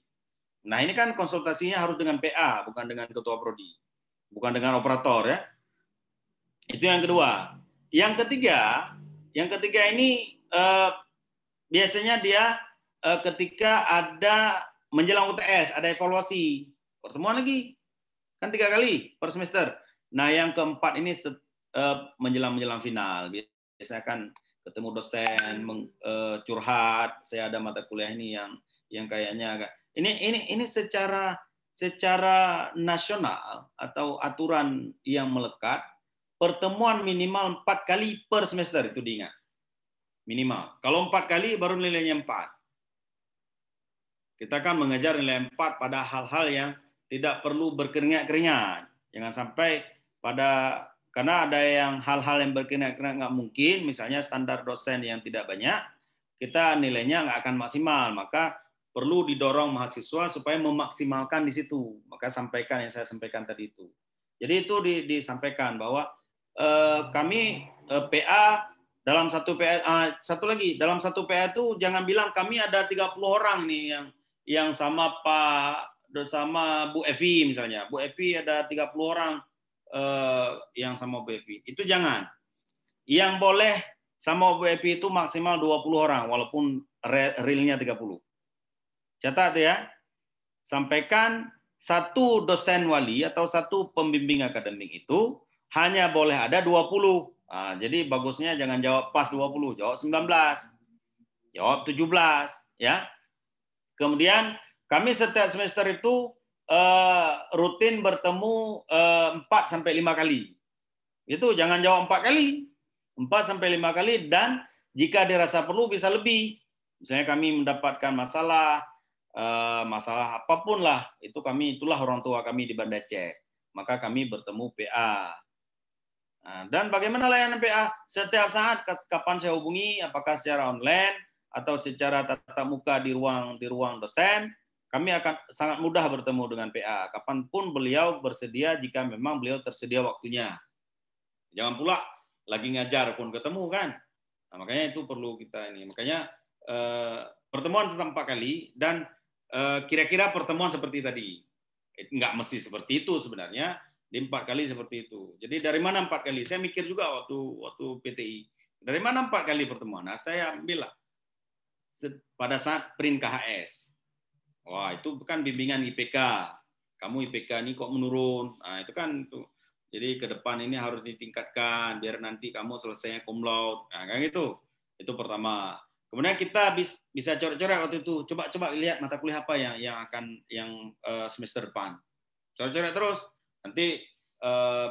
Nah, ini kan konsultasinya harus dengan PA, bukan dengan ketua prodi, bukan dengan operator ya. Itu yang kedua. Yang ketiga ini biasanya dia ketika ada menjelang UTS, ada evaluasi, pertemuan lagi, kan 3 kali per semester. Nah, yang keempat ini menjelang final, biasanya kan ketemu dosen, curhat, saya ada mata kuliah ini yang kayaknya agak ini secara nasional atau aturan yang melekat, pertemuan minimal 4 kali per semester, itu diingat. Minimal. Kalau 4 kali baru nilainya 4. Kita kan mengejar nilai 4 pada hal-hal yang tidak perlu berkeringat-keringat. Jangan sampai karena ada yang hal-hal yang berkeringat-keringat nggak mungkin, misalnya standar dosen yang tidak banyak, kita nilainya nggak akan maksimal. Maka perlu didorong mahasiswa supaya memaksimalkan di situ. Maka sampaikan yang saya sampaikan tadi itu. Jadi itu disampaikan bahwa kami PA dalam satu PA, satu lagi, dalam satu PA itu jangan bilang kami ada 30 orang nih yang sama Bu Evi misalnya. Bu Evi ada 30 orang yang sama Bu Evi. Itu jangan. Yang boleh sama Bu Evi itu maksimal 20 orang walaupun realnya 30. Catat ya. Sampaikan satu dosen wali atau satu pembimbing akademik itu hanya boleh ada 20. Nah, jadi bagusnya jangan jawab pas 20, jawab 19. Jawab 17 ya. Kemudian kami setiap semester itu rutin bertemu 4 sampai 5 kali. Itu jangan jawab 4 kali. 4 sampai 5 kali, dan jika dirasa perlu bisa lebih. Misalnya kami mendapatkan masalah apapun lah, itulah orang tua kami di Banda Aceh. Maka kami bertemu PA. Nah, dan bagaimana layanan PA? Setiap saat kapan saya hubungi, apakah secara online atau secara tatap muka di ruang dosen, kami akan sangat mudah bertemu dengan PA. Kapanpun beliau bersedia jika memang beliau tersedia waktunya. Jangan pula lagi ngajar pun ketemu kan. Nah, makanya itu perlu kita ini. Makanya pertemuan tetap 4 kali, dan kira-kira pertemuan seperti tadi. Nggak mesti seperti itu sebenarnya. Di 4 kali seperti itu. Jadi dari mana 4 kali? Saya mikir juga waktu PTI. Dari mana 4 kali pertemuan? Nah, saya ambil pada saat print KHS. Wah, itu bukan bimbingan IPK. Kamu IPK ini kok menurun. Nah, itu kan itu. Jadi ke depan ini harus ditingkatkan biar nanti kamu selesainya cum laude. Nah, kayak gitu. Itu pertama. Kemudian kita bisa coret-coret waktu itu. Coba lihat mata kuliah apa yang semester depan. Coret-coret terus. Nanti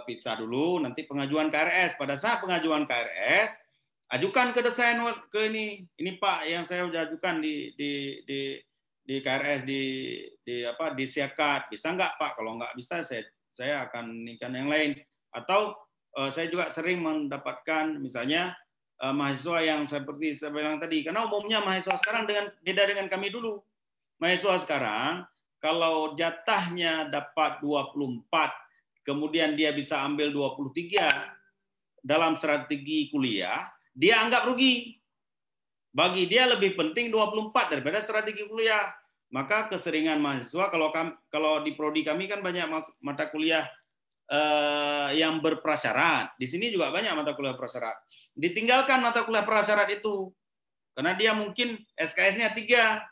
pisah dulu, nanti pengajuan KRS. Pada saat pengajuan KRS, ajukan ke dosen ke ini Pak yang saya sudah ajukan di KRS di Siakat. Bisa nggak Pak? Kalau nggak bisa saya akan nikahkan yang lain. Atau saya juga sering mendapatkan misalnya mahasiswa yang seperti saya bilang tadi, karena umumnya mahasiswa sekarang beda dengan kami dulu. Mahasiswa sekarang kalau jatahnya dapat 24, kemudian dia bisa ambil 23 dalam strategi kuliah, dia anggap rugi. Bagi dia lebih penting 24 daripada strategi kuliah. Maka keseringan mahasiswa, kalau di prodi kami kan banyak mata kuliah yang berprasyarat. Di sini juga banyak mata kuliah prasyarat. Ditinggalkan mata kuliah prasyarat itu. Karena dia mungkin SKS-nya 3.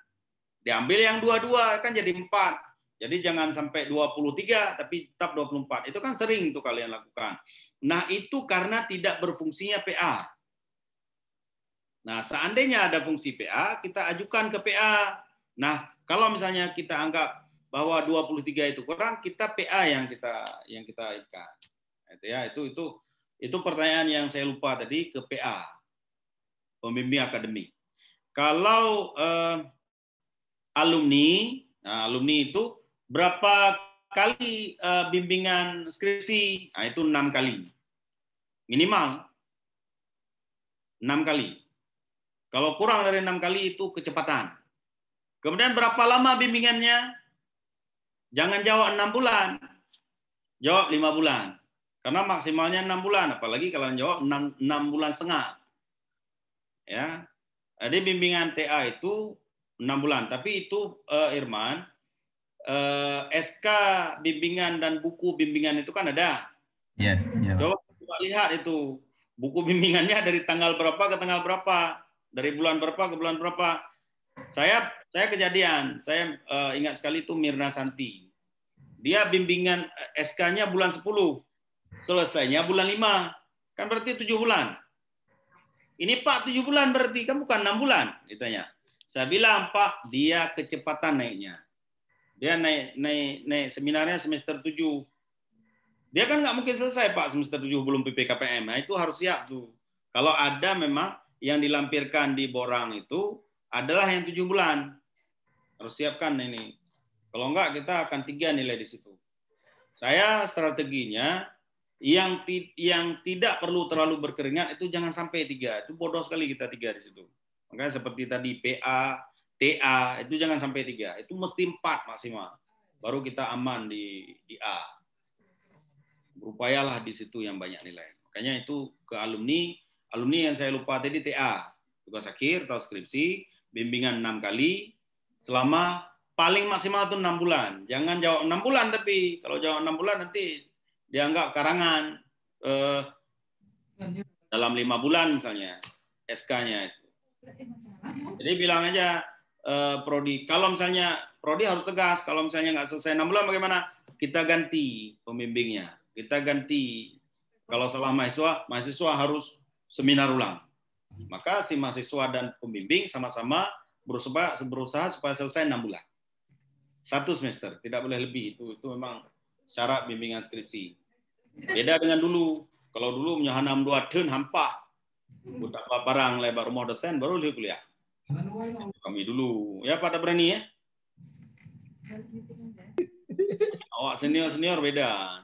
Diambil yang 22, kan jadi 4. Jadi jangan sampai 23, tapi tetap 24. Itu kan sering tuh kalian lakukan. Nah, itu karena tidak berfungsinya PA. Nah, seandainya ada fungsi PA, kita ajukan ke PA. Nah, kalau misalnya kita anggap bahwa 23 itu kurang, kita PA yang kita ikat. Itu ya, itu pertanyaan yang saya lupa tadi, ke PA. Pembimbing akademik. Kalau alumni itu berapa kali bimbingan skripsi? Nah, itu 6 kali. Minimal 6 kali. Kalau kurang dari 6 kali itu kecepatan. Kemudian berapa lama bimbingannya? Jangan jawab 6 bulan. Jawab 5 bulan. Karena maksimalnya 6 bulan. Apalagi kalau jawab 6 bulan setengah. Ya. Jadi bimbingan TA itu 6 bulan. Tapi itu Irman, SK bimbingan dan buku bimbingan itu kan ada. Iya. Coba lihat itu buku bimbingannya dari tanggal berapa ke tanggal berapa, dari bulan berapa ke bulan berapa. Saya kejadian, saya ingat sekali itu Mirna Santi. Dia bimbingan SK-nya bulan 10, selesainya bulan 5. Kan berarti 7 bulan. Ini Pak 7 bulan berarti, kan bukan 6 bulan, ditanya. Saya bilang, Pak, dia kecepatan naiknya. Dia naik seminarnya semester 7. Dia kan nggak mungkin selesai, Pak, semester 7 belum PPKPM. Nah, itu harus siap tuh. Kalau ada memang yang dilampirkan di borang itu adalah yang 7 bulan. Harus siapkan ini. Kalau enggak, kita akan 3 nilai di situ. Saya strateginya, yang tidak perlu terlalu berkeringat itu jangan sampai 3. Itu bodoh sekali kita 3 di situ. Makanya seperti tadi PA, TA, itu jangan sampai 3. Itu mesti 4 maksimal. Baru kita aman di A. Berupayalah di situ yang banyak nilai. Makanya itu ke alumni yang saya lupa tadi TA, tugas akhir atau skripsi, bimbingan 6 kali, selama paling maksimal itu 6 bulan. Jangan jawab 6 bulan, tapi kalau jawab 6 bulan nanti dianggap karangan dalam 5 bulan misalnya SK-nya itu. Jadi bilang aja Prodi, kalau misalnya Prodi harus tegas, kalau misalnya nggak selesai 6 bulan bagaimana? Kita ganti pembimbingnya. Kita ganti, kalau salah mahasiswa harus seminar ulang. Maka si mahasiswa dan pembimbing sama-sama berusaha supaya selesai 6 bulan. 1 semester, tidak boleh lebih. Itu memang syarat bimbingan skripsi. Beda dengan dulu. Kalau dulu menyahanam 2 tahun hampa. Budak barang lebar rumah dosen baru dia kuliah. Kami dulu. Ya pada berani ya. Awak senior beda.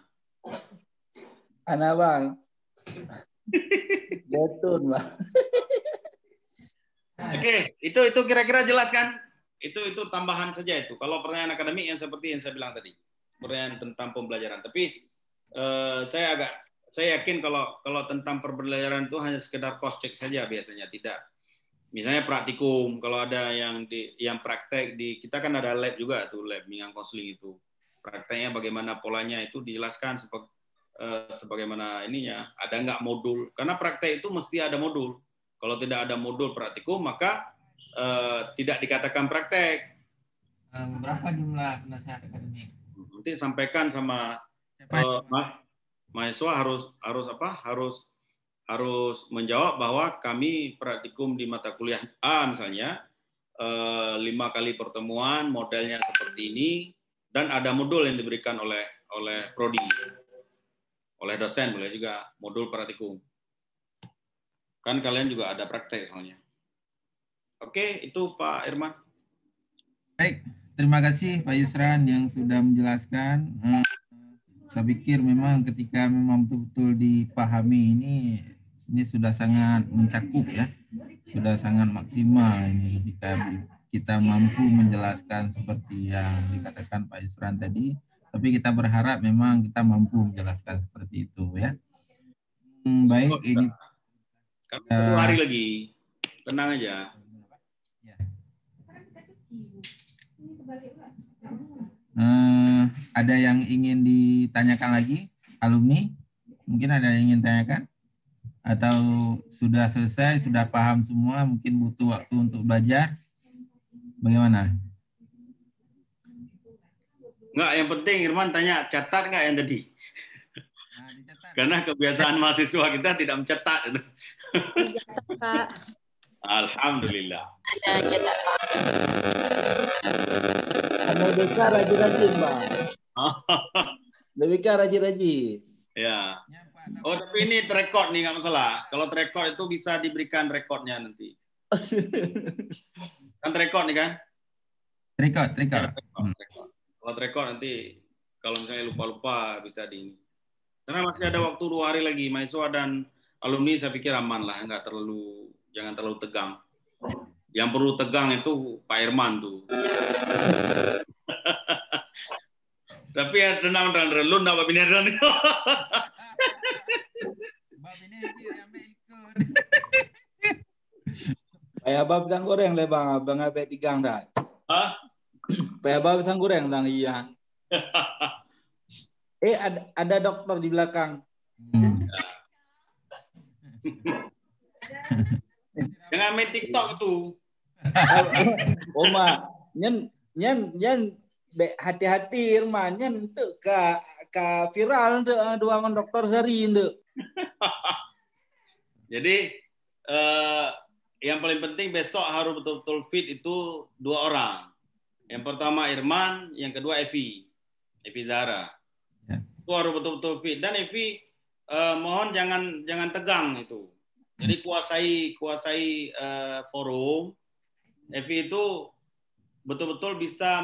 Anak bang. Betul bang. Oke, itu kira-kira jelas kan? Itu tambahan saja itu. Kalau pertanyaan akademik yang seperti yang saya bilang tadi, pertanyaan tentang pembelajaran. Tapi saya yakin kalau tentang pembelajaran itu hanya sekedar cross check saja biasanya, tidak. Misalnya praktikum, kalau ada yang praktek kita kan ada lab juga tuh, lab bimbingan konseling itu. Prakteknya bagaimana polanya itu dijelaskan sebagaimana ininya. Ada nggak modul? Karena praktek itu mesti ada modul. Kalau tidak ada modul praktikum maka tidak dikatakan praktek. Berapa jumlah penasehat akademik? Nanti sampaikan sama mahasiswa harus menjawab bahwa kami praktikum di mata kuliah A misalnya 5 kali pertemuan, modelnya seperti ini, dan ada modul yang diberikan oleh prodi, oleh dosen, boleh juga modul praktikum. Kan kalian juga ada praktek soalnya. Oke, itu Pak Irman. Baik, terima kasih Pak Yusran yang sudah menjelaskan. Saya pikir memang ketika memang betul-betul dipahami ini sudah sangat mencakup ya, sudah sangat maksimal ini ketika kita mampu menjelaskan seperti yang dikatakan Pak Yusran tadi. Tapi kita berharap memang kita mampu menjelaskan seperti itu ya. Baik, ini kami 2 hari lagi, tenang aja. Ada yang ingin ditanyakan lagi, alumni? Mungkin ada yang ingin tanyakan? Atau sudah selesai, sudah paham semua, mungkin butuh waktu untuk belajar? Bagaimana? Enggak, yang penting Irman tanya, catat nggak yang tadi? Karena kebiasaan mahasiswa kita tidak mencatat. Dicatat, Pak. Alhamdulillah. Ada catat, Pak. DBK rajin-rajin bang. DBK rajin-rajin. Ya. Oh, tapi ini terekod nih, nggak masalah. Kalau terekod itu bisa diberikan rekodnya nanti. Kan terekod nih kan? Record. Ya, kalau terekod nanti, kalau misalnya lupa-lupa bisa di. Karena masih ada waktu 2 hari lagi, mahasiswa dan alumni saya pikir aman lah, jangan terlalu tegang. Yang perlu tegang itu Pak Irman tuh. Tapi ya tenang dan relun apa binatang itu. Ayah bab pisang goreng le bang, abang abek tigang dah. Hah? Ayah bab pisang goreng bang iya. Ada dokter di belakang. Jangan main TikTok tuh. Oma, nyen hati-hati Irman, nyen untuk ka viral untuk duangan dokter Zari untuk. Jadi yang paling penting besok harus betul-betul fit itu 2 orang. Yang pertama Irman, yang kedua Evi Zahra. Ya. Itu harus betul-betul fit. Dan Evi mohon jangan tegang itu. Jadi kuasai forum. Evi itu betul-betul bisa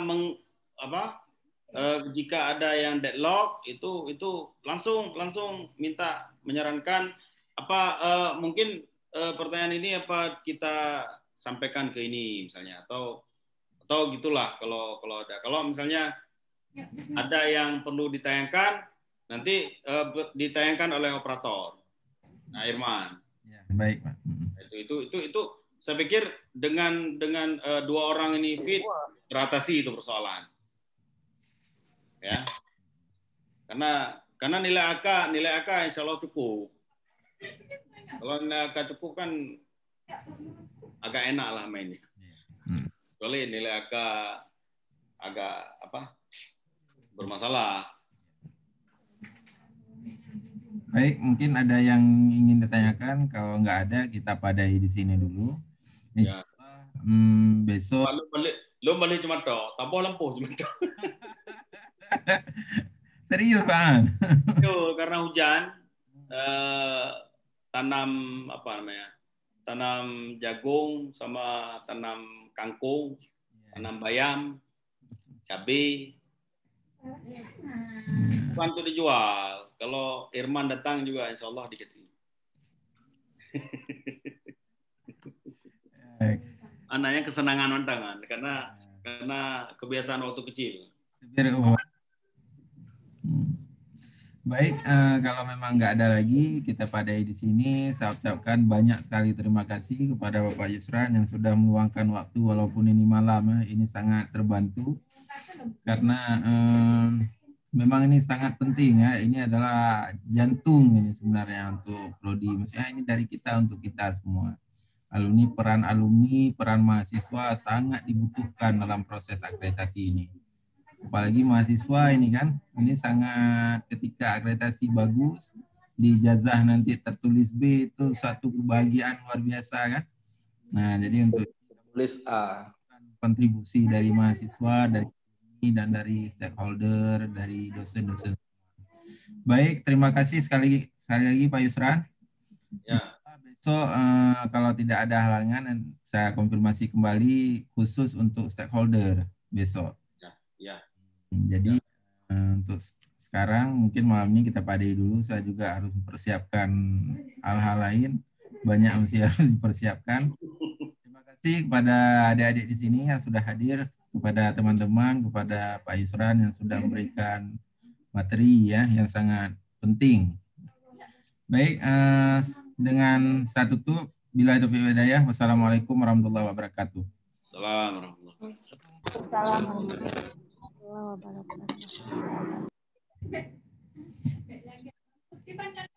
jika ada yang deadlock itu langsung minta menyarankan mungkin pertanyaan ini apa kita sampaikan ke ini misalnya atau gitulah kalau ada. Kalau misalnya ada yang perlu ditayangkan nanti ditayangkan oleh operator. Nah, Irman. Ya, baik, Pak. Itu saya pikir dengan 2 orang ini fit teratasi itu persoalan. Ya. Karena nilai AK insya Allah cukup. Kalau nilai AK cukup kan agak enak lah mainnya. Kecuali nilai AK agak bermasalah. Baik, mungkin ada yang ingin ditanyakan. Kalau nggak ada, kita padai di sini dulu. Ya. Besok. Lo balik cuma tok, tambah lampu cuma tok. Serius, Pak? Karena hujan, tanam tanam jagung sama tanam kangkung, tanam bayam, cabai. Bukan untuk dijual. Kalau Irman datang juga insya Allah dikasih. Anaknya kesenangan mantangan karena kebiasaan waktu kecil. Baik, kalau memang nggak ada lagi, kita padai di sini. Saya ucapkan banyak sekali terima kasih kepada Bapak Yusran yang sudah meluangkan waktu walaupun ini malam. Ini sangat terbantu karena memang ini sangat penting ya. Ini adalah jantung ini sebenarnya untuk prodi. Maksudnya ini dari kita untuk kita semua. Peran mahasiswa sangat dibutuhkan dalam proses akreditasi ini. Apalagi mahasiswa ini kan, ini sangat ketika akreditasi bagus, dijazah nanti tertulis B itu satu kebahagiaan luar biasa kan. Nah, jadi untuk tulis A, kontribusi dari mahasiswa, dari dan dari stakeholder, dari dosen-dosen. Baik, terima kasih sekali lagi Pak Yusran. Ya. Besok kalau tidak ada halangan, saya konfirmasi kembali khusus untuk stakeholder besok. Ya. Jadi untuk sekarang mungkin malam ini kita padai dulu. Saya juga harus mempersiapkan hal-hal lain. Banyak mesti harus dipersiapkan. Terima kasih kepada adik-adik di sini yang sudah hadir, kepada teman-teman, kepada Pak Yusran yang sudah memberikan materi ya yang sangat penting. Baik, dengan saya tutup. Bila itu hidayah. Wassalamualaikum warahmatullahi wabarakatuh. Assalamualaikum warahmatullahi wabarakatuh.